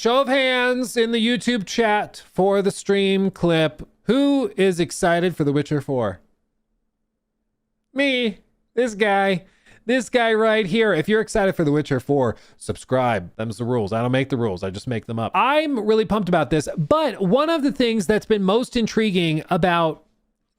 Show of hands in the YouTube chat for the stream clip. Who is excited for The Witcher 4? Me. This guy. This guy right here. If you're excited for The Witcher 4, subscribe. Them's the rules. I don't make the rules. I just make them up. I'm really pumped about this, but one of the things that's been most intriguing about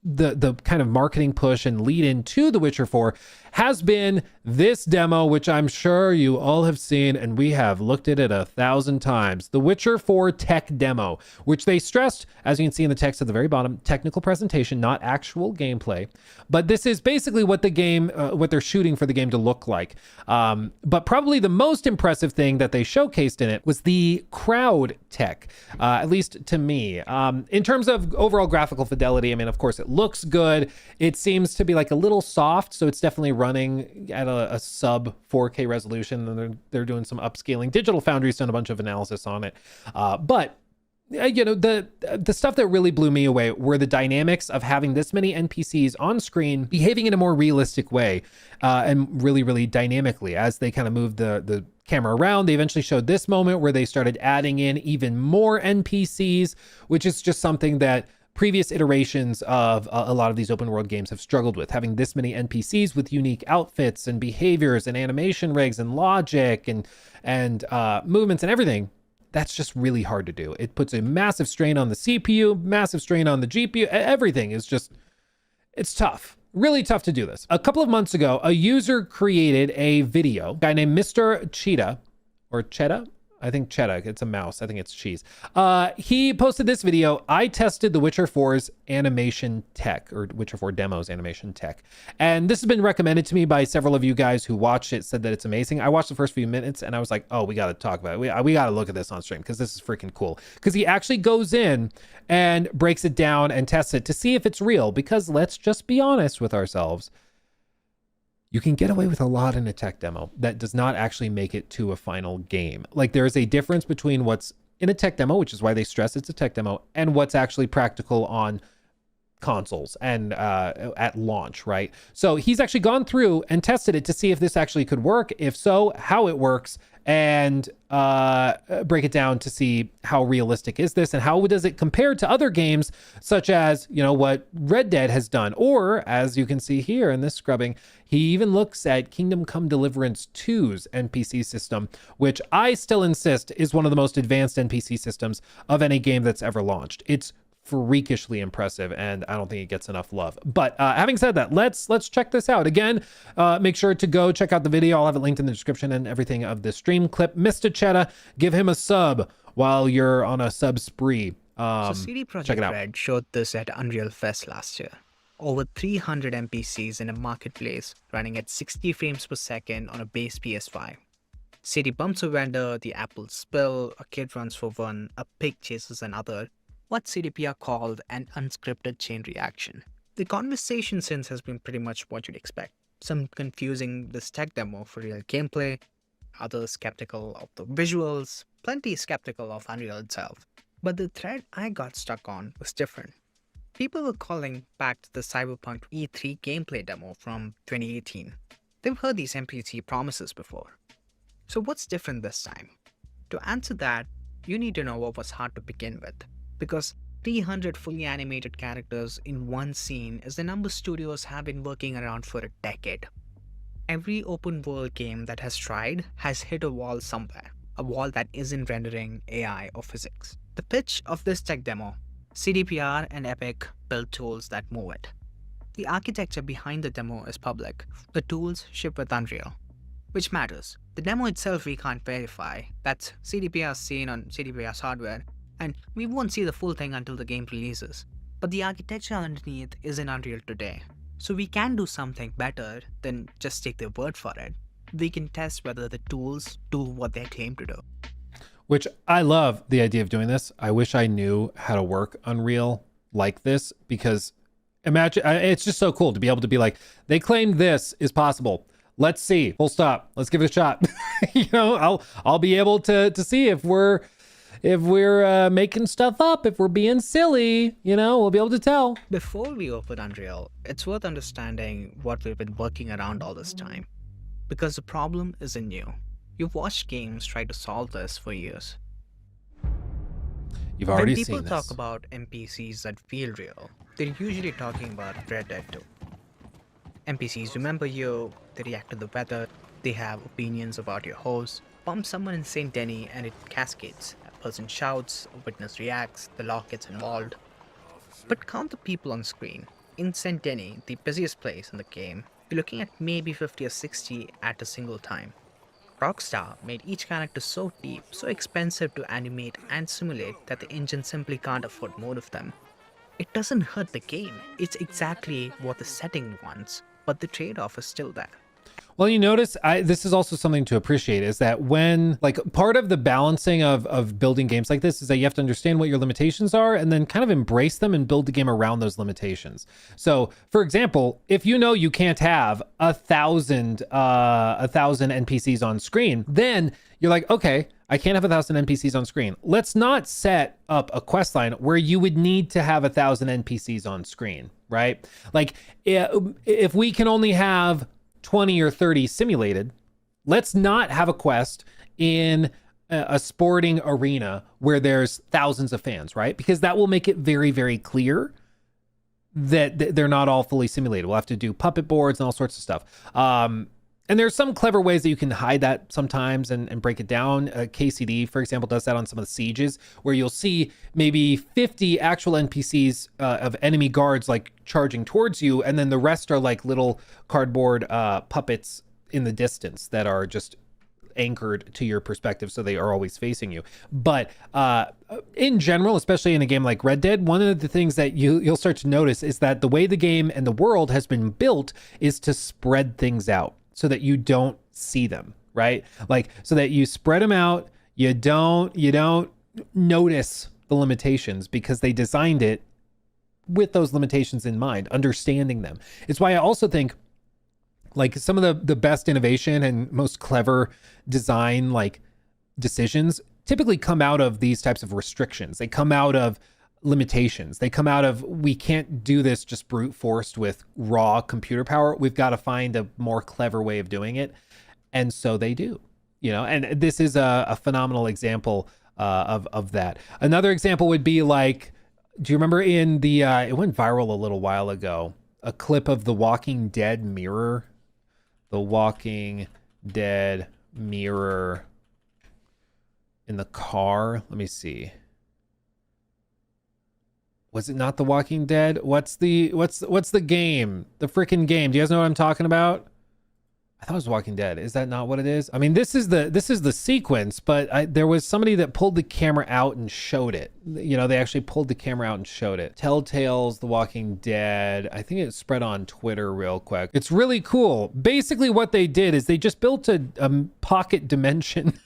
the kind of marketing push and lead into The Witcher 4 has been this demo, which I'm sure you all have seen, and we have looked at it 1,000 times. The Witcher 4 tech demo, which they stressed, as you can see in the text at the very bottom, technical presentation, not actual gameplay. But this is basically what the game, what they're shooting for the game to look like. But probably the most impressive thing that they showcased in it was the crowd tech, at least to me. In terms of overall graphical fidelity, I mean, of course, it looks good. It seems to be like a little soft, so it's definitely running at a sub 4K resolution, and they're doing some upscaling. Digital Foundry's done a bunch of analysis on it, but you know, the stuff that really blew me away were the dynamics of having this many NPCs on screen behaving in a more realistic way, and really dynamically as they kind of move the camera around. They eventually showed this moment where they started adding in even more NPCs, which is just something that previous iterations of a lot of these open world games have struggled with, having this many NPCs with unique outfits and behaviors and animation rigs and logic and movements and everything. That's just really hard to do. It puts a massive strain on the CPU, massive strain on the GPU. Everything is just, it's tough. Really tough to do this. A couple of months ago, a user created a video, a guy named Mr. Chedda, or Chedda? I think Chedda, it's a mouse. I think it's cheese. He posted this video. I tested The Witcher 4's animation tech, or Witcher 4 demo's animation tech. And this has been recommended to me by several of you guys who watched it, said that it's amazing. I watched the first few minutes and I was like, oh, we got to talk about it. We got to look at this on stream because this is freaking cool. Because he actually goes in and breaks it down and tests it to see if it's real. Because let's just be honest with ourselves. You can get away with a lot in a tech demo that does not actually make it to a final game. Like, there is a difference between what's in a tech demo, which is why they stress it's a tech demo, and what's actually practical on consoles and at launch, right? So he's actually gone through and tested it to see if this actually could work. If so, how it works, and break it down to see how realistic is this and how does it compare to other games such as, you know, what Red Dead has done. Or as you can see here in this scrubbing, he even looks at Kingdom Come Deliverance 2's NPC system, which I still insist is one of the most advanced NPC systems of any game that's ever launched. It's freakishly impressive, and I don't think it gets enough love. But having said that, let's check this out. Again, make sure to go check out the video. I'll have it linked in the description and everything of the stream clip. Mr. Chedda, give him a sub while you're on a sub spree. So CD Projekt Red showed this at Unreal Fest last year. Over 300 NPCs in a marketplace running at 60 frames per second on a base PS5. CD bumps a vendor, the apple spill, a kid runs for one, a pig chases another. What CDPR called an unscripted chain reaction. The conversation since has been pretty much what you'd expect. Some confusing this tech demo for real gameplay, others skeptical of the visuals, plenty skeptical of Unreal itself. But the thread I got stuck on was different. People were calling back to the Cyberpunk E3 gameplay demo from 2018. They've heard these NPC promises before. So what's different this time? To answer that, you need to know what was hard to begin with. Because 300 fully animated characters in one scene is the number studios have been working around for a decade. Every open world game that has tried has hit a wall somewhere, a wall that isn't rendering AI or physics. The pitch of this tech demo, CDPR and Epic build tools that move it. The architecture behind the demo is public, the tools ship with Unreal. Which matters. The demo itself we can't verify, that's CDPR's seen on CDPR's hardware, and we won't see the full thing until the game releases. But the architecture underneath is in Unreal today. So we can do something better than just take their word for it. We can test whether the tools do what they claim to do. Which I love the idea of doing this. I wish I knew how to work Unreal like this, because imagine, it's just so cool to be able to be like, they claimed this is possible. Let's see, full stop. Let's give it a shot. You know, I'll be able to see if we're making stuff up, if we're being silly, you know, we'll be able to tell. Before we open Unreal, it's worth understanding what we've been working around all this time. Because the problem isn't new. You've watched games try to solve this for years. You've already When people seen talk this. about NPCs that feel real, they're usually talking about Red Dead 2. NPCs remember you, they react to the weather, they have opinions about your horse. Bump someone in St. Denis and it cascades. A person shouts, a witness reacts, the law gets involved. But count the people on screen. In St. Denis, the busiest place in the game, you're looking at maybe 50 or 60 at a single time. Rockstar made each character so deep, so expensive to animate and simulate that the engine simply can't afford more of them. It doesn't hurt the game, it's exactly what the setting wants, but the trade-off is still there. Well, you notice this is also something to appreciate is that when like part of the balancing of building games like this is that you have to understand what your limitations are and then kind of embrace them and build the game around those limitations. So for example, if you know you can't have 1,000 NPCs on screen, then you're like, okay, I can't have 1,000 NPCs on screen. Let's not set up a quest line where you would need to have 1,000 NPCs on screen, right? Like if we can only have 20 or 30 simulated, let's not have a quest in a sporting arena where there's thousands of fans, right? Because that will make it very, very clear that they're not all fully simulated. We'll have to do puppet boards and all sorts of stuff. And there's some clever ways that you can hide that sometimes and break it down. KCD, for example, does that on some of the sieges where you'll see maybe 50 actual NPCs of enemy guards like charging towards you. And then the rest are like little cardboard puppets in the distance that are just anchored to your perspective. So they are always facing you. But in general, especially in a game like Red Dead, one of the things that you'll start to notice is that the way the game and the world has been built is to spread things out, so that you don't see them, right? Like, so that you spread them out, you don't notice the limitations because they designed it with those limitations in mind, understanding them. It's why I also think like some of the best innovation and most clever design like decisions typically come out of these types of restrictions. They come out of limitations. They come out of, we can't do this just brute forced with raw computer power. We've got to find a more clever way of doing it. And so they do, and this is a phenomenal example of that. Another example would be like, do you remember in the, it went viral a little while ago, a clip of the Walking Dead mirror, the Walking Dead mirror in the car. Let me see. Was it not The Walking Dead? What's the game? The freaking game. Do you guys know what I'm talking about? I thought it was Walking Dead. Is that not what it is? I mean, this is the sequence, but there was somebody that pulled the camera out and showed it. They actually pulled the camera out and showed it. Telltale's The Walking Dead. I think it spread on Twitter real quick. It's really cool. Basically what they did is they just built a pocket dimension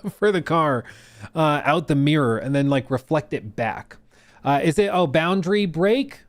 for the car out the mirror and then like reflect it back. Is it, boundary break?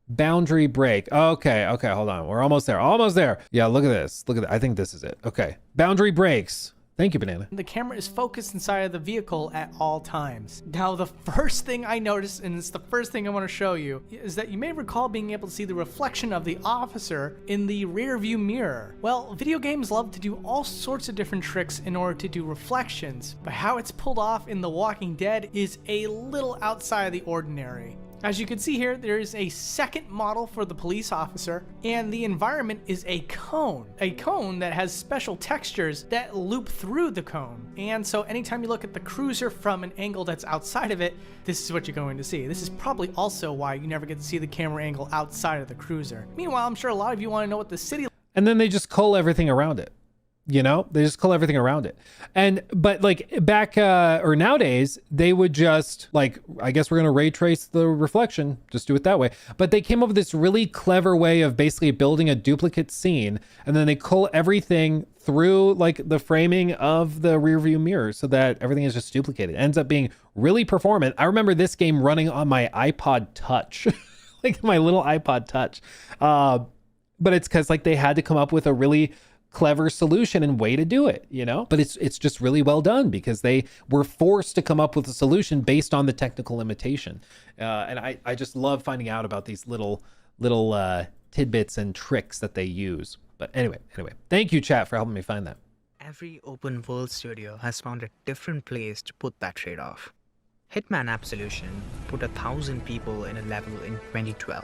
Boundary break. Okay, hold on. We're almost there. Yeah, look at this. I think this is it. Okay. Boundary breaks. Thank you, Banana. The camera is focused inside of the vehicle at all times. Now, the first thing I noticed, and it's the first thing I want to show you, is that you may recall being able to see the reflection of the officer in the rear view mirror. Well, video games love to do all sorts of different tricks in order to do reflections, but how it's pulled off in The Walking Dead is a little outside of the ordinary. As you can see here, there is a second model for the police officer, and the environment is a cone that has special textures that loop through the cone. And so anytime you look at the cruiser from an angle that's outside of it, this is what you're going to see. This is probably also why you never get to see the camera angle outside of the cruiser. Meanwhile, I'm sure a lot of you want to know what the city... And then they just cull everything around it. They just cull everything around it. But like back or nowadays, they would just like, I guess we're going to ray trace the reflection, just do it that way. But they came up with this really clever way of basically building a duplicate scene. And then they cull everything through like the framing of the rear view mirror so that everything is just duplicated. It ends up being really performant. I remember this game running on my iPod Touch, like my little iPod Touch. But it's because like they had to come up with a really clever solution and way to do it, but it's just really well done because they were forced to come up with a solution based on the technical limitation. And I just love finding out about these little tidbits and tricks that they use. But anyway, thank you, chat, for helping me find that. Every open world studio has found a different place to put that trade-off. Hitman Absolution put 1,000 people in a level in 2012,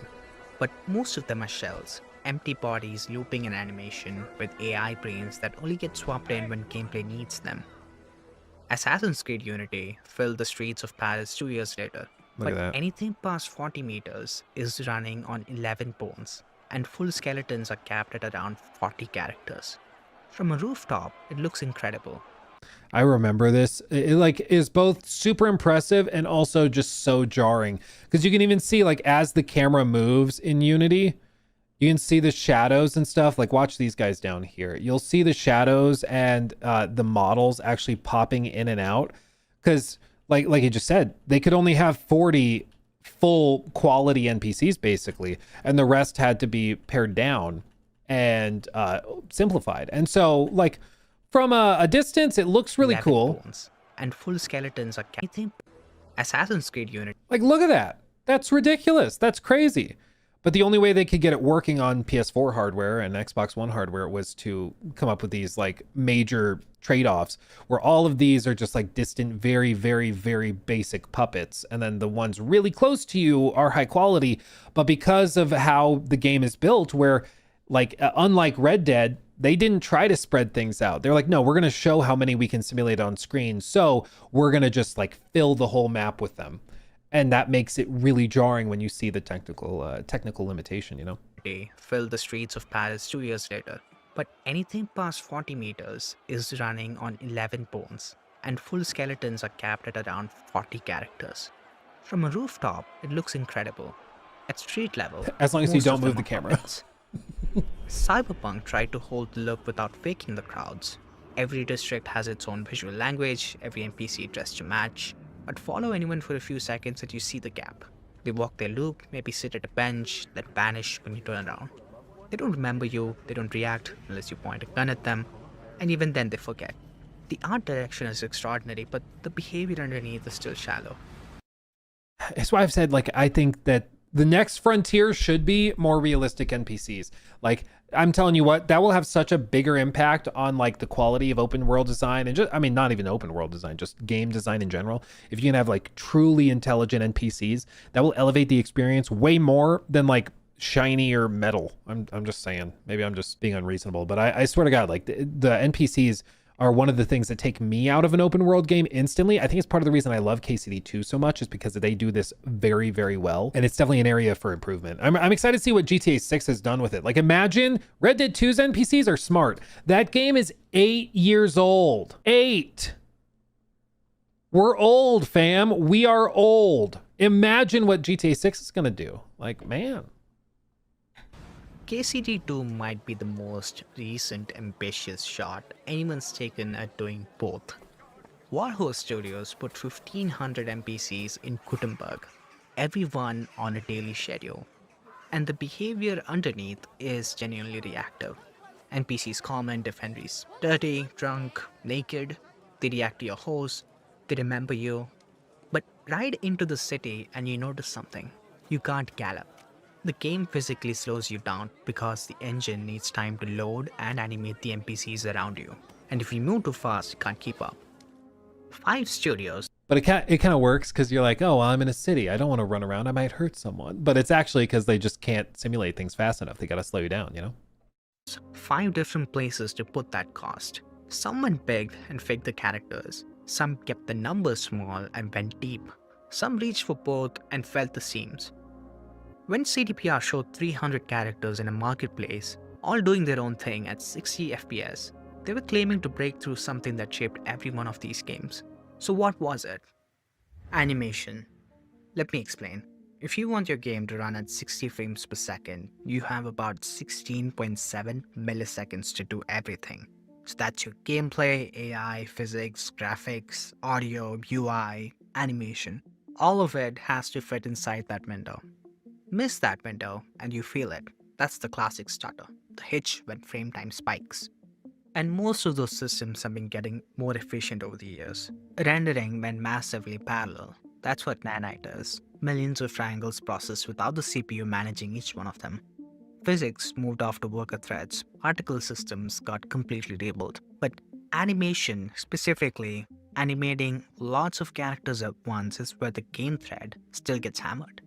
but most of them are shells, empty bodies looping an animation with AI brains that only get swapped in when gameplay needs them. Assassin's Creed Unity filled the streets of Paris 2 years later, Look at but that. anything past 40 meters is running on 11 bones, and full skeletons are capped at around 40 characters. From a rooftop, it looks incredible. I remember this. It like is both super impressive and also just so jarring because you can even see like as the camera moves in Unity, you can see the shadows and stuff. Like watch these guys down here. You'll see the shadows and the models actually popping in and out because like you just said, they could only have 40 full quality NPCs basically, and the rest had to be pared down and simplified. And so like from a distance, it looks really 11 cool. bones, and full skeletons are Assassin's Creed Unity Like, look at that. That's ridiculous. That's crazy. But the only way they could get it working on PS4 hardware and Xbox One hardware was to come up with these like major trade-offs where all of these are just like distant, very, very, very basic puppets. And then the ones really close to you are high quality. But because of how the game is built, where like unlike Red Dead, they didn't try to spread things out. They're like, no, we're going to show how many we can simulate on screen. So we're going to just like fill the whole map with them. And that makes it really jarring when you see the technical limitation, you know? filled the streets of Paris 2 years later, but anything past 40 meters is running on 11 bones, and full skeletons are capped at around 40 characters. From a rooftop, it looks incredible. At street level, As long as you most don't of move them the are camera. puppets. Cyberpunk tried to hold the look without faking the crowds. Every district has its own visual language, every NPC dressed to match, but follow anyone for a few seconds and you see the gap. They walk their loop, maybe sit at a bench, then vanish when you turn around. They don't remember you, they don't react unless you point a gun at them, and even then they forget. The art direction is extraordinary, but the behavior underneath is still shallow. That's why I've said, like, I think that the next frontier should be more realistic NPCs. Like, I'm telling you what, that will have such a bigger impact on like the quality of open world design and just, I mean, not even open world design, just game design in general. If you can have like truly intelligent NPCs, that will elevate the experience way more than like shiny or metal. I'm just saying, maybe I'm just being unreasonable, but I swear to God, like the NPCs are one of the things that take me out of an open world game instantly. I think it's part of the reason I love KCD 2 so much is because they do this very, very well. And it's definitely an area for improvement. I'm excited to see what GTA 6 has done with it. Like imagine Red Dead 2's NPCs are smart. That game is 8 years old. 8. We're old, fam. We are old. Imagine what GTA 6 is going to do. Like, man. KCD 2 might be the most recent ambitious shot anyone's taken at doing both. Warhorse Studios put 1,500 NPCs in Gutenberg, everyone on a daily schedule, and the behavior underneath is genuinely reactive. NPCs comment if Henry's dirty, drunk, naked, they react to your horse, they remember you. But ride into the city and you notice something. You can't gallop. The game physically slows you down because the engine needs time to load and animate the NPCs around you. And if you move too fast, you can't keep up. 5 studios. But it kind of works because you're like, oh, well, I'm in a city. I don't want to run around. I might hurt someone. But it's actually because they just can't simulate things fast enough. They got to slow you down, you know? 5 different places to put that cost. Some went big and faked the characters. Some kept the numbers small and went deep. Some reached for both and felt the seams. When CDPR showed 300 characters in a marketplace, all doing their own thing at 60 FPS, they were claiming to break through something that shaped every one of these games. So what was it? Animation. Let me explain. If you want your game to run at 60 frames per second, you have about 16.7 milliseconds to do everything. So that's your gameplay, AI, physics, graphics, audio, UI, animation. All of it has to fit inside that window. Miss that window and you feel it. That's the classic stutter, the hitch when frame time spikes. And most of those systems have been getting more efficient over the years. Rendering went massively parallel. That's what Nanite is. Millions of triangles processed without the CPU managing each one of them. Physics moved off to worker threads. Particle systems got completely rebuilt. But animation, specifically, Animating lots of characters at once is where the game thread still gets hammered.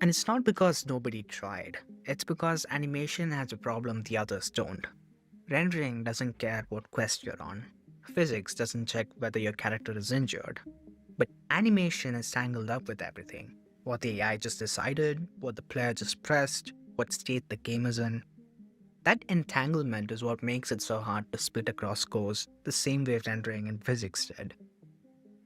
And it's not because nobody tried, it's because animation has a problem the others don't. Rendering doesn't care what quest you're on. Physics doesn't check whether your character is injured. But animation is tangled up with everything. What the AI just decided, what the player just pressed, what state the game is in. That entanglement is what makes it so hard to split across cores the same way rendering and physics did.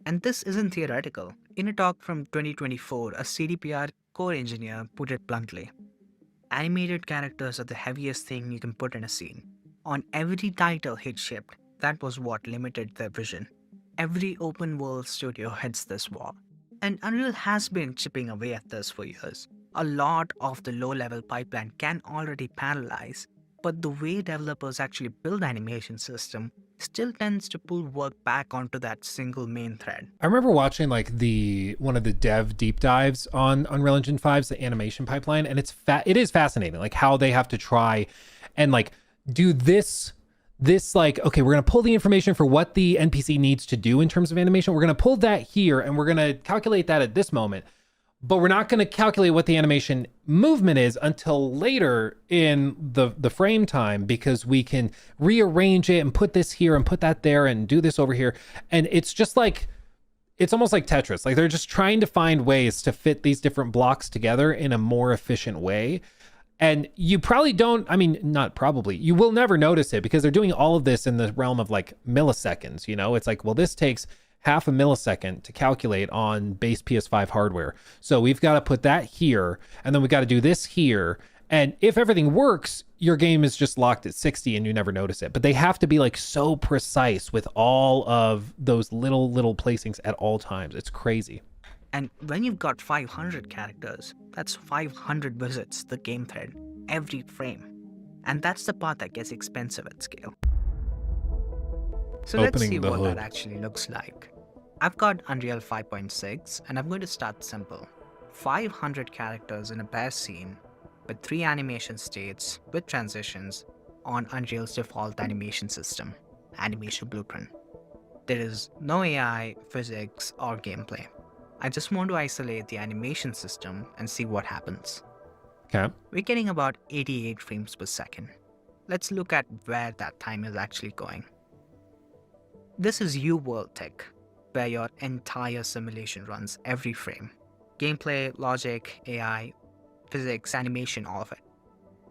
And this isn't theoretical. In a talk from 2024, a CDPR core engineer put it bluntly. Animated characters are the heaviest thing you can put in a scene. On every title hit shipped, that was what limited their vision. Every open world studio hits this wall. And Unreal has been chipping away at this for years. A lot of the low-level pipeline can already parallelize, but the way developers actually build animation system still tends to pull work back onto that single main thread. I remember watching like one of the dev deep dives on Unreal Engine 5's the animation pipeline, and it is fascinating, like how they have to try and like do this like, okay, we're gonna pull the information for what the NPC needs to do in terms of animation. We're gonna pull that here, and we're gonna calculate that at this moment. But we're not going to calculate what the animation movement is until later in the frame time, because we can rearrange it and put this here and put that there and do this over here. And it's just like, it's almost like Tetris. Like they're just trying to find ways to fit these different blocks together in a more efficient way. And you probably don't, I mean, not probably, you will never notice it because they're doing all of this in the realm of like milliseconds, you know? It's like, well, this takes half a millisecond to calculate on base PS5 hardware. So we've got to put that here, and then we got to do this here. And if everything works, your game is just locked at 60 and you never notice it. But they have to be like so precise with all of those little placings at all times. It's crazy. And when you've got 500 characters, that's 500 visits the game thread every frame. And that's the part that gets expensive at scale. So let's see what that actually looks like. I've got Unreal 5.6 and I'm going to start simple. 500 characters in a bare scene with 3 animation states with transitions on Unreal's default animation system, Animation Blueprint. There is no AI, physics, or gameplay. I just want to isolate the animation system and see what happens. Okay. We're getting about 88 frames per second. Let's look at where that time is actually going. This is UWorld Tech, where your entire simulation runs every frame. Gameplay, logic, AI, physics, animation, all of it.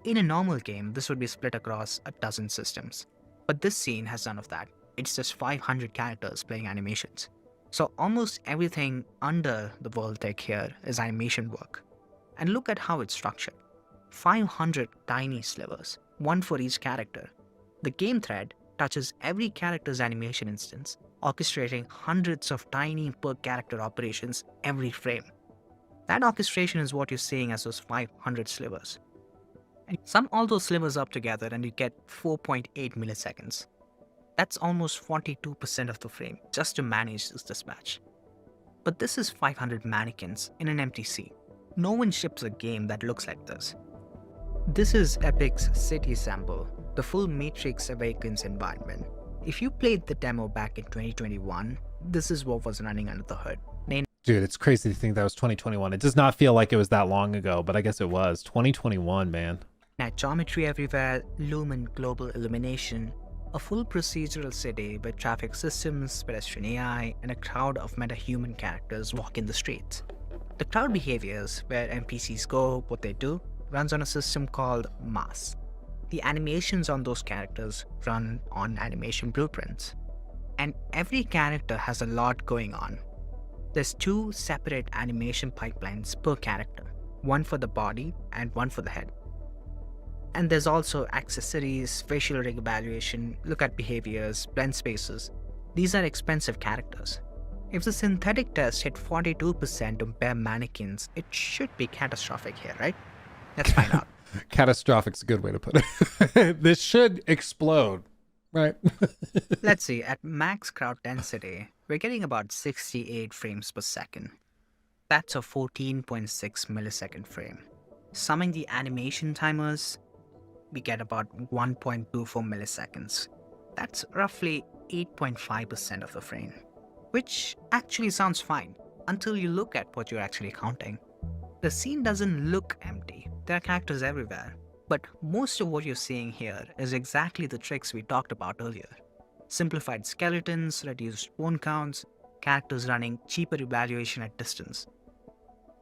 In a normal game, this would be split across a dozen systems. But this scene has none of that. It's just 500 characters playing animations. So almost everything under the World Tech here is animation work. And look at how it's structured. 500 tiny slivers, one for each character. The game thread touches every character's animation instance, orchestrating hundreds of tiny per character operations every frame. That orchestration is what you're seeing as those 500 slivers. And sum all those slivers up together and you get 4.8 milliseconds. That's almost 42% of the frame just to manage this dispatch. But this is 500 mannequins in an empty scene. No one ships a game that looks like this. This is Epic's City sample, the full Matrix Awakens environment. If you played the demo back in 2021, this is what was running under the hood. Dude, it's crazy to think that was 2021. It does not feel like it was that long ago, but I guess it was. 2021, man. At geometry everywhere, lumen global illumination, a full procedural city with traffic systems, pedestrian AI, and a crowd of meta-human characters walking the streets. The crowd behaviors, where NPCs go, what they do, runs on a system called Mass. The animations on those characters run on animation blueprints. And every character has a lot going on. There's 2 separate animation pipelines per character, one for the body and one for the head. And there's also accessories, facial rig evaluation, look at behaviors, blend spaces. These are expensive characters. If the synthetic test hit 42% on bare mannequins, it should be catastrophic here, right? Let's find out. Catastrophic's a good way to put it. This should explode, right? Let's see, at max crowd density, we're getting about 68 frames per second. That's a 14.6 millisecond frame. Summing the animation timers, we get about 1.24 milliseconds. That's roughly 8.5% of the frame, which actually sounds fine until you look at what you're actually counting. The scene doesn't look empty, there are characters everywhere, but most of what you're seeing here is exactly the tricks we talked about earlier. Simplified skeletons, reduced bone counts, characters running cheaper evaluation at distance.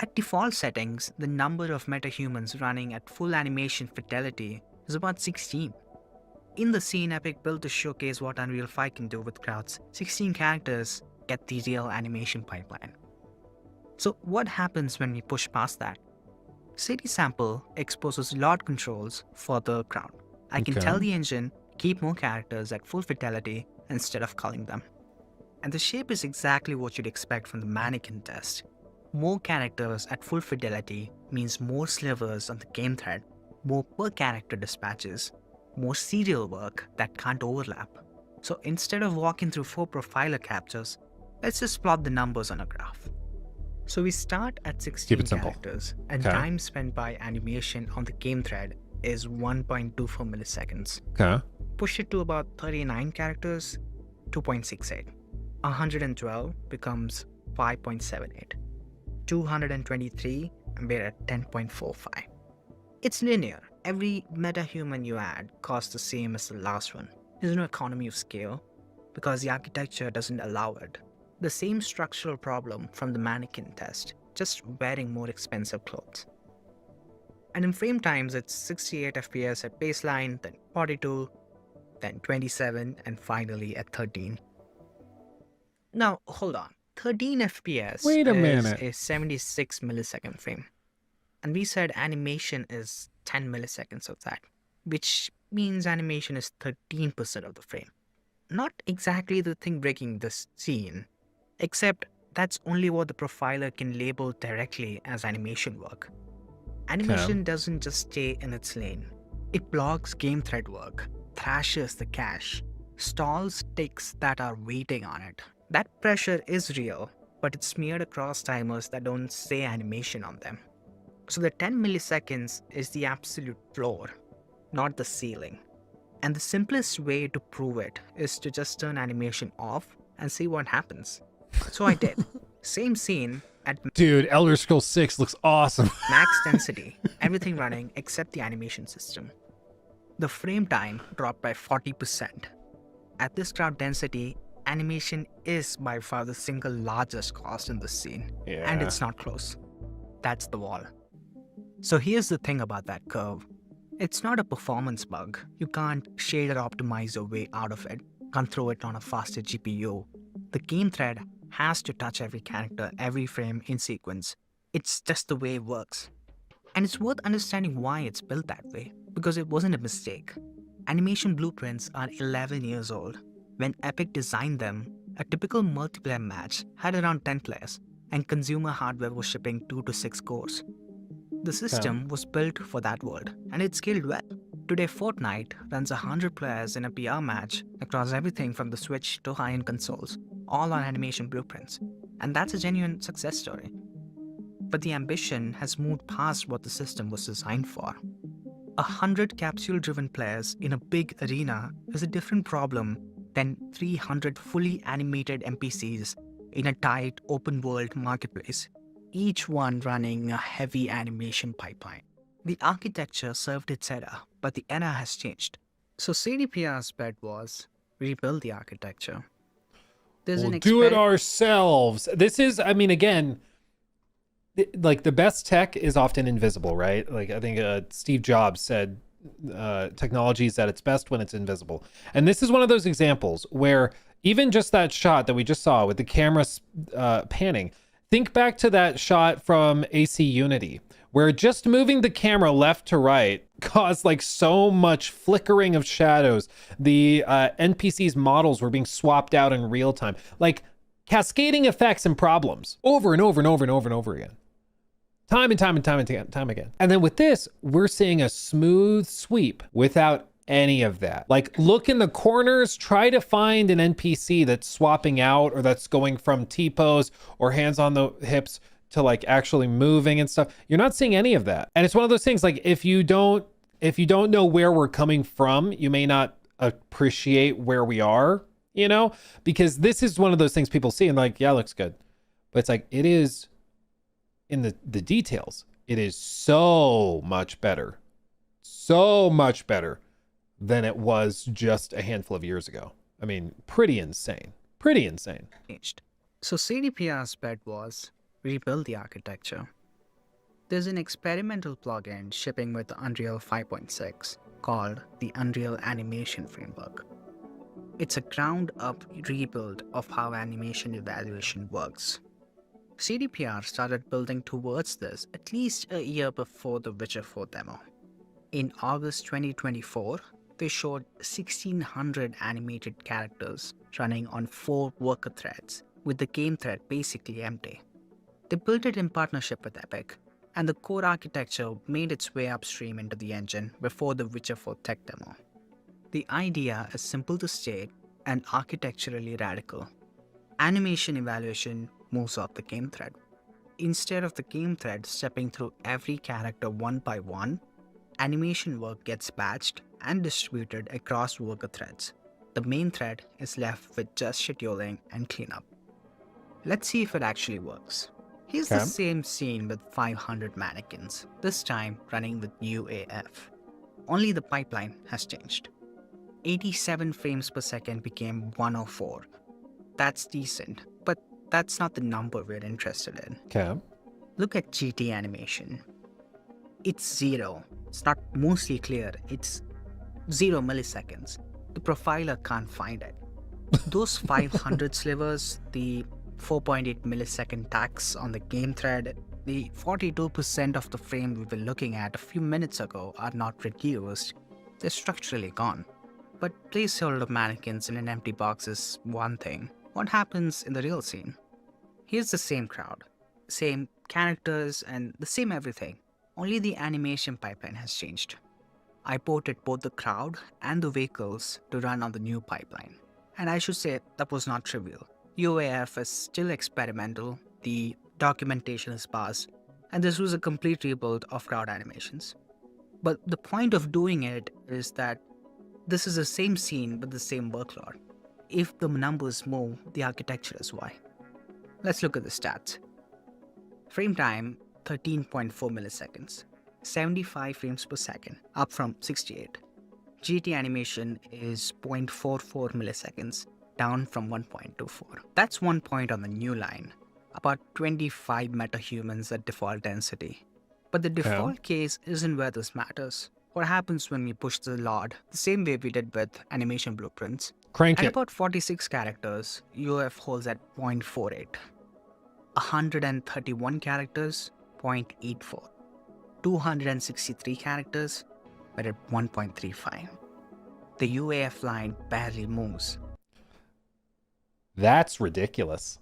At default settings, the number of metahumans running at full animation fidelity is about 16. In the scene Epic built to showcase what Unreal 5 can do with crowds, 16 characters get the real animation pipeline. So what happens when we push past that? City Sample exposes LOD controls for the crowd. I can tell the engine, keep more characters at full fidelity instead of culling them. And the shape is exactly what you'd expect from the mannequin test. More characters at full fidelity means more slivers on the game thread, more per character dispatches, more serial work that can't overlap. So instead of walking through 4 profiler captures, let's just plot the numbers on a graph. So we start at 16 characters, and time spent by animation on the game thread is 1.24 milliseconds. Push it to about 39 characters, 2.68. 112 becomes 5.78. 223, and we're at 10.45. It's linear. Every metahuman you add costs the same as the last one. There's no economy of scale because the architecture doesn't allow it. The same structural problem from the mannequin test, just wearing more expensive clothes. And in frame times, it's 68 FPS at baseline, then 42, then 27, and finally at 13. Now, hold on. 13 FPS is a 76 millisecond frame. And we said animation is 10 milliseconds of that, which means animation is 13% of the frame. Not exactly the thing breaking the scene, except that's only what the profiler can label directly as animation work. Animation doesn't just stay in its lane. It blocks game thread work, thrashes the cache, stalls ticks that are waiting on it. That pressure is real, but it's smeared across timers that don't say animation on them. So the 10 milliseconds is the absolute floor, not the ceiling. And the simplest way to prove it is to just turn animation off and see what happens. So I did. Same scene at Dude, Elder Scrolls 6 looks awesome. max density, everything running except the animation system. The frame time dropped by 40%. At this crowd density, animation is by far the single largest cost in the scene. And it's not close. That's the wall. So here's the thing about that curve. It's not a performance bug. You can't shader optimize your way out of it. Can't throw it on a faster GPU. The game thread has to touch every character, every frame in sequence. It's just the way it works. And it's worth understanding why it's built that way, because it wasn't a mistake. Animation blueprints are 11 years old. When Epic designed them, a typical multiplayer match had around 10 players, and consumer hardware was shipping 2 to 6 cores. The system was built for that world, and it scaled well. Today, Fortnite runs 100 players in a PR match across everything from the Switch to high-end consoles, all on animation blueprints. And that's a genuine success story. But the ambition has moved past what the system was designed for. 100 capsule-driven players in a big arena is a different problem than 300 fully animated NPCs in a tight, open-world marketplace, each one running a heavy animation pipeline. The architecture served its era, but the era has changed. So CDPR's bet was rebuild the architecture. We'll do it ourselves. This is, I mean, again, like the best tech is often invisible, right? Like I think Steve Jobs said, technology is at its best when it's invisible. And this is one of those examples where even just that shot that we just saw with the camera panning, think back to that shot from AC Unity, where just moving the camera left to right caused like so much flickering of shadows. The NPCs models were being swapped out in real time, like cascading effects and problems over and over and over and over and over again. Time and time and time and time again. And then with this, we're seeing a smooth sweep without any of that. Like look in the corners, try to find an NPC that's swapping out or that's going from T-pose or hands on the hips to like actually moving and stuff. You're not seeing any of that. And it's one of those things like if you don't know where we're coming from, you may not appreciate where we are. you know, because this is one of those things people see and like, yeah, it looks good. But it's like, it is in the details. It is so much better than it was just a handful of years ago. I mean, pretty insane. Changed. So CDPR's bet was rebuild the architecture. There's an experimental plugin shipping with Unreal 5.6 called the Unreal Animation Framework. It's a ground-up rebuild of how animation evaluation works. CDPR started building towards this at least a year before the Witcher 4 demo. In August 2024, they showed 1,600 animated characters running on 4 worker threads, with the game thread basically empty. They built it in partnership with Epic, and the core architecture made its way upstream into the engine before the Witcher 4 tech demo. The idea is simple to state and architecturally radical. Animation evaluation moves off the game thread. Instead of the game thread stepping through every character one by one, animation work gets batched and distributed across worker threads. The main thread is left with just scheduling and cleanup. Let's see if it actually works. Here's the same scene with 500 mannequins, this time running with UAF. Only the pipeline has changed. 87 frames per second became 104. That's decent, but that's not the number we're interested in. Okay. Look at GT animation. It's 0. It's not mostly clear, it's 0 milliseconds. The profiler can't find it. Those 500 slivers, the 4.8 millisecond tax on the game thread, the 42% of the frame we were looking at a few minutes ago are not reduced. They're structurally gone. But placeholder mannequins in an empty box is one thing. What happens in the real scene? Here's the same crowd, same characters, and the same everything. Only the animation pipeline has changed. I ported both the crowd and the vehicles to run on the new pipeline. And I should say that was not trivial. UAF is still experimental, the documentation is sparse, and this was a complete rebuild of crowd animations. But the point of doing it is that this is the same scene with the same workload. If the numbers move, the architecture is why. Let's look at the stats. Frame time, 13.4 milliseconds. 75 frames per second, up from 68. GT animation is 0.44 milliseconds, down from 1.24. That's 1 point on the new line. About 25 metahumans at default density. But the default case isn't where this matters. What happens when we push the LOD, the same way we did with animation blueprints. Crank At it. about 46 characters, UF holds at 0.48. 131 characters, 0.84. 263 characters, we're at 1.35. The UAF line barely moves. That's ridiculous.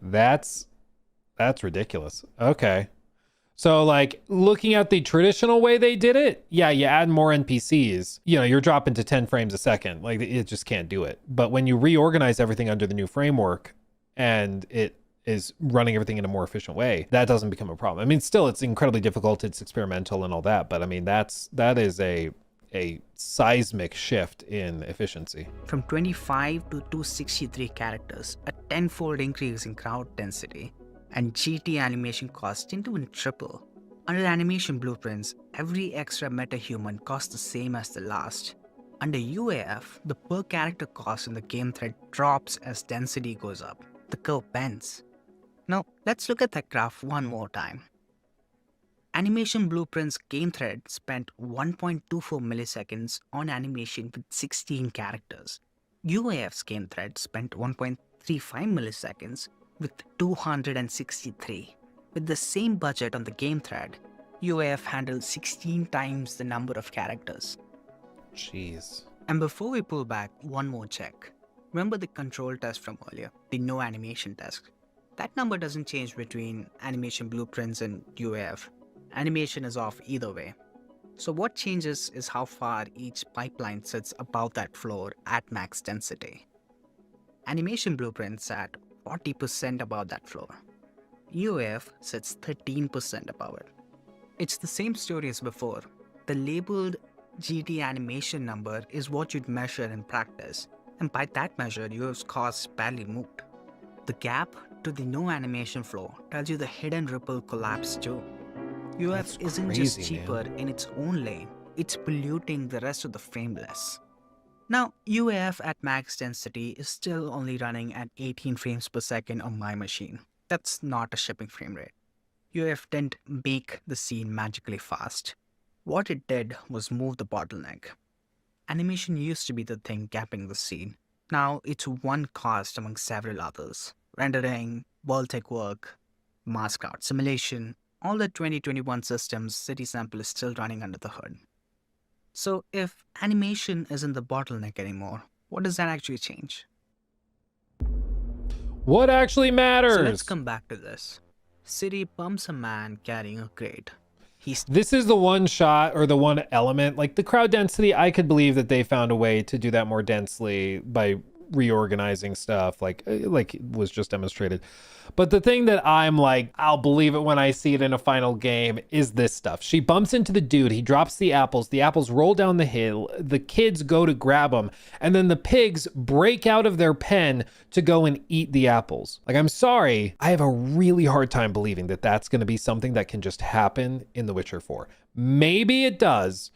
That's ridiculous. Okay. So like looking at the traditional way they did it, yeah, you add more NPCs, you know, you're dropping to 10 frames a second. Like it just can't do it. But when you reorganize everything under the new framework and it is running everything in a more efficient way, that doesn't become a problem. I mean, still it's incredibly difficult, it's experimental and all that, but I mean, that is a seismic shift in efficiency. From 25 to 263 characters, a tenfold increase in crowd density, and GT animation costs didn't even triple. Under animation blueprints, every extra metahuman costs the same as the last. Under UAF, the per character cost in the game thread drops as density goes up. The curve bends. Now, let's look at that graph one more time. Animation Blueprint's game thread spent 1.24 milliseconds on animation with 16 characters. UAF's game thread spent 1.35 milliseconds with 263. With the same budget on the game thread, UAF handled 16 times the number of characters. Jeez. And before we pull back, one more check. Remember the control test from earlier, the no animation test? That number doesn't change between animation blueprints and UAF. Animation is off either way. So what changes is how far each pipeline sits above that floor at max density. Animation blueprints at 40% above that floor. UAF sits 13% above it. It's the same story as before. The labeled GT animation number is what you'd measure in practice. And by that measure, UF's costs barely moved. The gap to the no animation flow tells you the hidden ripple collapsed too. UF That's isn't just crazy, cheaper man. in its own lane, it's polluting the rest of the frameless. Now, UAF at max density is still only running at 18 frames per second on my machine. That's not a shipping frame rate. UAF didn't make the scene magically fast. What it did was move the bottleneck. Animation used to be the thing gapping the scene. Now it's one cost among several others. Rendering, world tech work, mask out simulation, all the 2021 systems City Sample is still running under the hood. So if animation isn't the bottleneck anymore, what does that actually change? What actually matters? So let's come back to this. City bumps a man carrying a crate. This is the one shot or the one element, like the crowd density. I could believe that they found a way to do that more densely by reorganizing stuff like was just demonstrated. But the thing that I'm like, I'll believe it when I see it in a final game is this stuff. She bumps into the dude, he drops the apples roll down the hill, the kids go to grab them, and then the pigs break out of their pen to go and eat the apples. Like, I'm sorry, I have a really hard time believing that that's going to be something that can just happen in The Witcher 4. Maybe it does.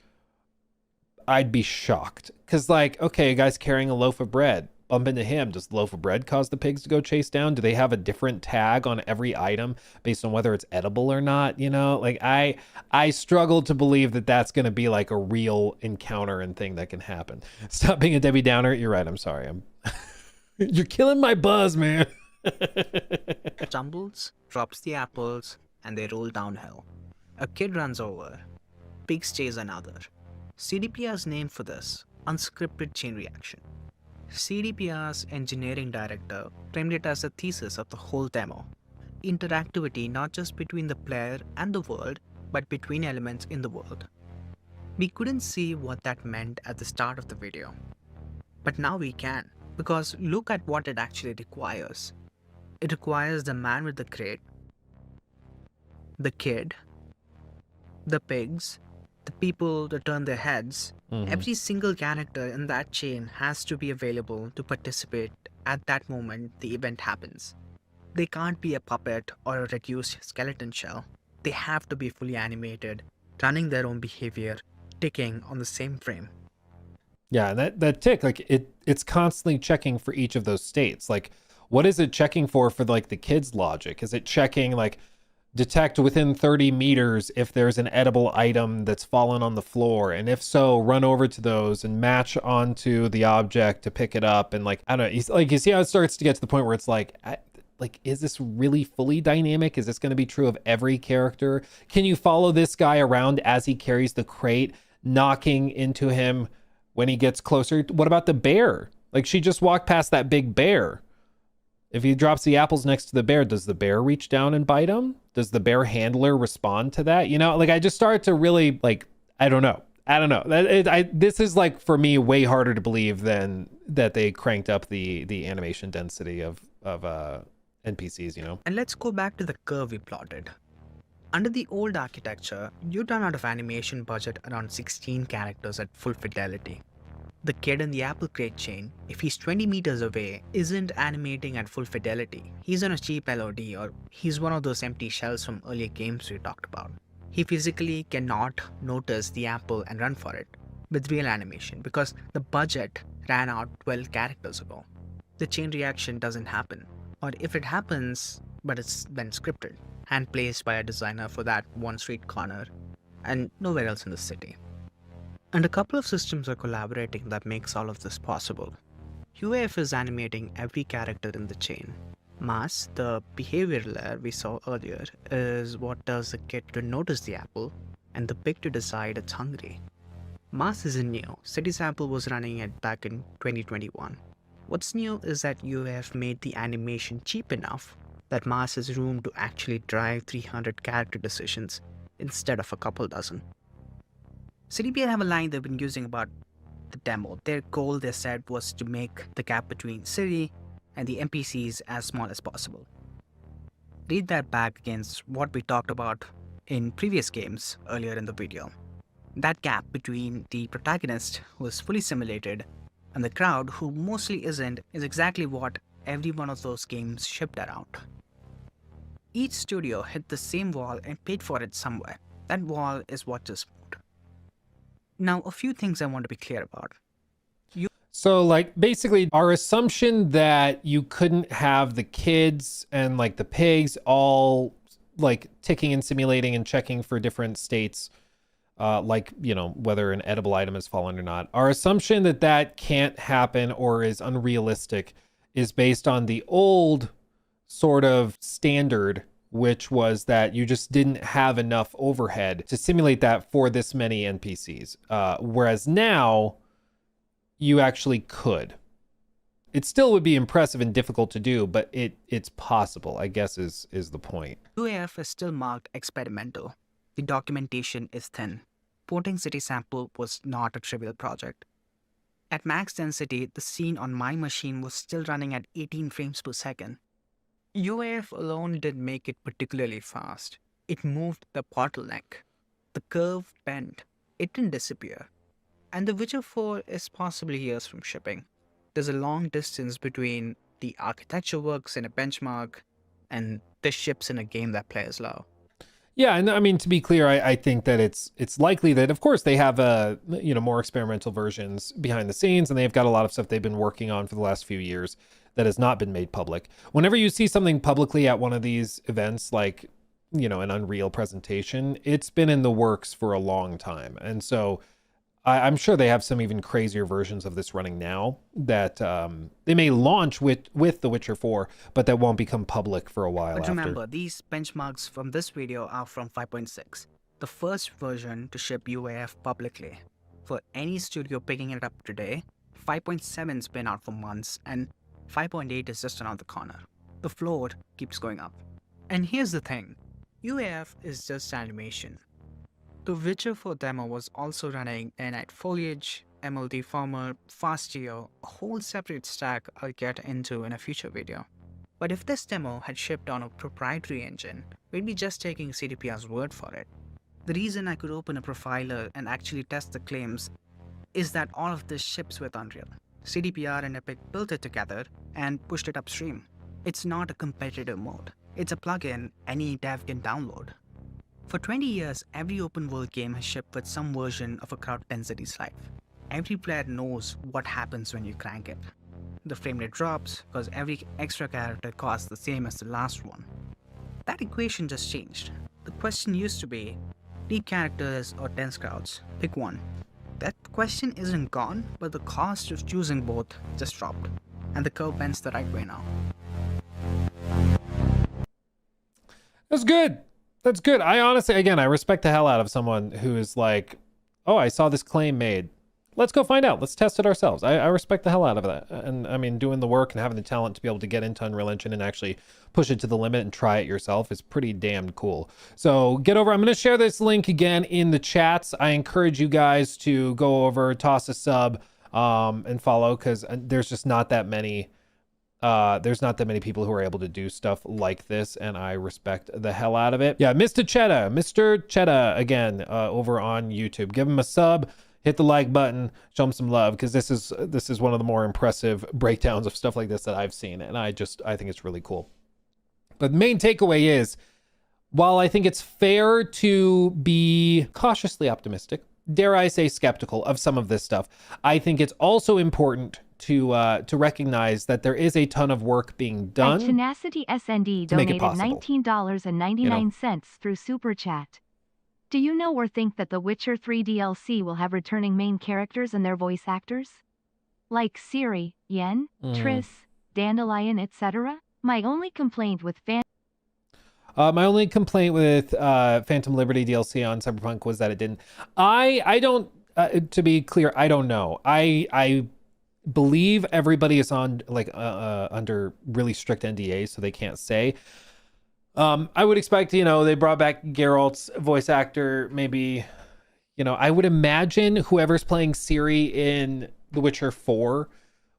I'd be shocked. Because, like, okay, a guy's carrying a loaf of bread. Bump into him. Does the loaf of bread cause the pigs to go chase down? Do they have a different tag on every item based on whether it's edible or not? You know, like I struggle to believe that that's going to be like a real encounter and thing that can happen. Stop being a Debbie Downer. You're right. I'm sorry. You're killing my buzz, man. Stumbles, drops the apples, and they roll downhill. A kid runs over. Pigs chase another. CDPR's name for this, unscripted chain reaction. CDPR's engineering director framed it as a thesis of the whole demo. Interactivity not just between the player and the world, but between elements in the world. We couldn't see what that meant at the start of the video. But now we can, because look at what it actually requires. It requires the man with the crate, the kid, the pigs, the people that turn their heads. Every single character in that chain has to be available to participate at that moment the event happens. They can't be a puppet or a reduced skeleton shell. They have to be fully animated, running their own behavior, ticking on the same frame. Yeah, and that tick, like it's constantly checking for each of those states. Like, what is it checking for like the kid's logic? Is it checking like detect within 30 meters if there's an edible item that's fallen on the floor, and if so, run over to those and match onto the object to pick it up? And like, I don't know, you see how it starts to get to the point where it's like is this really fully dynamic? Is this going to be true of every character? Can you follow this guy around as he carries the crate, knocking into him when he gets closer? What about the bear? Like, she just walked past that big bear. If he drops the apples next to the bear, does the bear reach down and bite him? Does the bear handler respond to that? You know, like, I just started to really, like, I don't know. This is, like, for me, way harder to believe than that they cranked up the animation density of NPCs, you know? And let's go back to the curve we plotted. Under the old architecture, you'd run out of animation budget around 16 characters at full fidelity. The kid in the apple crate chain, if he's 20 meters away, isn't animating at full fidelity. He's on a cheap LOD, or he's one of those empty shells from earlier games we talked about. He physically cannot notice the apple and run for it with real animation because the budget ran out 12 characters ago. The chain reaction doesn't happen, or if it happens, but it's been scripted and placed by a designer for that one street corner and nowhere else in the city. And a couple of systems are collaborating that makes all of this possible. UAF is animating every character in the chain. Mass, the behavior layer we saw earlier, is what tells the kid to notice the apple and the pig to decide it's hungry. Mass isn't new. City Sample was running it back in 2021. What's new is that UAF made the animation cheap enough that Mass has room to actually drive 300 character decisions instead of a couple dozen. CDPR have a line they've been using about the demo. Their goal, they said, was to make the gap between City and the NPCs as small as possible. Read that back against what we talked about in previous games earlier in the video. That gap between the protagonist, who is fully simulated, And the crowd, who mostly isn't, is exactly what every one of those games shipped around. Each studio hit the same wall and paid for it somewhere. That wall is what just moved. Now, a few things I want to be clear about. So like basically our assumption that you couldn't have the kids and like the pigs all like ticking and simulating and checking for different states, like, you know, whether an edible item has fallen or not. Our assumption that that can't happen or is unrealistic is based on the old sort of standard, which was that you just didn't have enough overhead to simulate that for this many NPCs. Whereas now you actually could. It still would be impressive and difficult to do, but it's possible, I guess is the point. UAF is still marked experimental. The documentation is thin. Porting City Sample was not a trivial project. At max density, the scene on my machine was still running at 18 frames per second. UAF alone didn't make it particularly fast. It moved the bottleneck. The curve bent. It didn't disappear. And The Witcher 4 is possibly years from shipping. There's a long distance between the architecture works in a benchmark and the ships in a game that players love. Yeah, and I mean, to be clear, I think that it's likely that, of course, they have more experimental versions behind the scenes, and they've got a lot of stuff they've been working on for the last few years that has not been made public. Whenever you see something publicly at one of these events, like, you know, an Unreal presentation, it's been in the works for a long time. And so I'm sure they have some even crazier versions of this running now that they may launch with The Witcher 4, but that won't become public for a while But after. remember, these benchmarks from this video are from 5.6, the first version to ship UAF publicly. For any studio picking it up today, 5.7's been out for months, and 5.8 is just around the corner. The floor keeps going up. And here's the thing, UAF is just animation. The Witcher 4 demo was also running Night Foliage, MLD Farmer, Fastio, a whole separate stack I'll get into in a future video. But if this demo had shipped on a proprietary engine, we'd be just taking CDPR's word for it. The reason I could open a profiler and actually test the claims is that all of this ships with Unreal. CDPR and Epic built it together and pushed it upstream. It's not a competitive mode. It's a plugin any dev can download. For 20 years, every open world game has shipped with some version of a crowd density slide. Every player knows what happens when you crank it. The frame rate drops because every extra character costs the same as the last one. That equation just changed. The question used to be, need characters or dense crowds? Pick one. That question isn't gone, but the cost of choosing both just dropped. And the curve bends the right way now. That's good. That's good. I honestly, again, I respect the hell out of someone who is like, oh, I saw this claim made. Let's go find out. Let's test it ourselves. I respect the hell out of that. And I mean, doing the work and having the talent to be able to get into Unreal Engine and actually push it to the limit and try it yourself is pretty damn cool. So get over. I'm going to share this link again in the chats. I encourage you guys to go over, toss a sub, and follow, because there's just not that many. There's not that many people who are able to do stuff like this, and I respect the hell out of it. Yeah, Mr. Chedda again, over on YouTube. Give him a sub, hit the like button, show him some love, because this is one of the more impressive breakdowns of stuff like this that I've seen, and I think it's really cool. But the main takeaway is, while I think it's fair to be cautiously optimistic, dare I say skeptical of some of this stuff, I think it's also important to recognize that there is a ton of work being done. Tenacity SND donated $19.99 through Super Chat. Do you know or think that The Witcher 3 DLC will have returning main characters and their voice actors? Like Ciri, Yen, Triss, Dandelion, etc.? My only complaint with Phantom Liberty DLC on Cyberpunk was that it didn't. I don't, to be clear, I don't know. I believe everybody is on under really strict NDAs, so they can't say. I would expect, they brought back Geralt's voice actor, maybe, I would imagine whoever's playing Ciri in The Witcher 4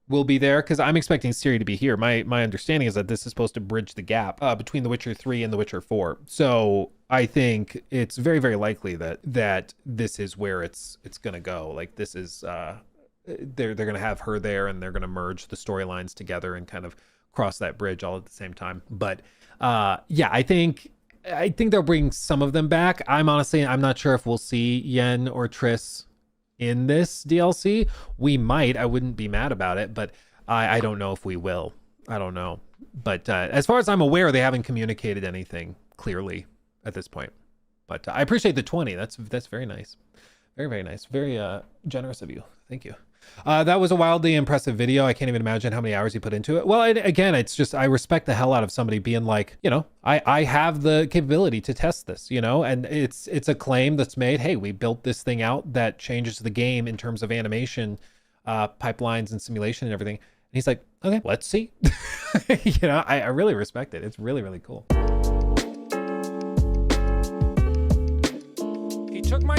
will be there, because I'm expecting Ciri to be here. My understanding is that this is supposed to bridge the gap between The Witcher 3 and The Witcher 4. So I think it's very, very likely that this is where it's going to go. Like, this is they're going to have her there, and they're going to merge the storylines together and kind of cross that bridge all at the same time. But yeah, I think they'll bring some of them back. I'm not sure if we'll see Yen or Triss in this DLC. We might. I wouldn't be mad about it, but I don't know if we will. I don't know. But as far as I'm aware, they haven't communicated anything clearly at this point. But I appreciate the 20. That's very nice. Very, very nice. Very generous of you. Thank you. That was a wildly impressive video. I can't even imagine how many hours you put into it. Well, again, it's just, I respect the hell out of somebody being like, you know, I have the capability to test this, you know, and it's a claim that's made. Hey, we built this thing out that changes the game in terms of animation, pipelines and simulation and everything. And he's like, okay, let's see. You know, I really respect it. It's really, really cool. He took my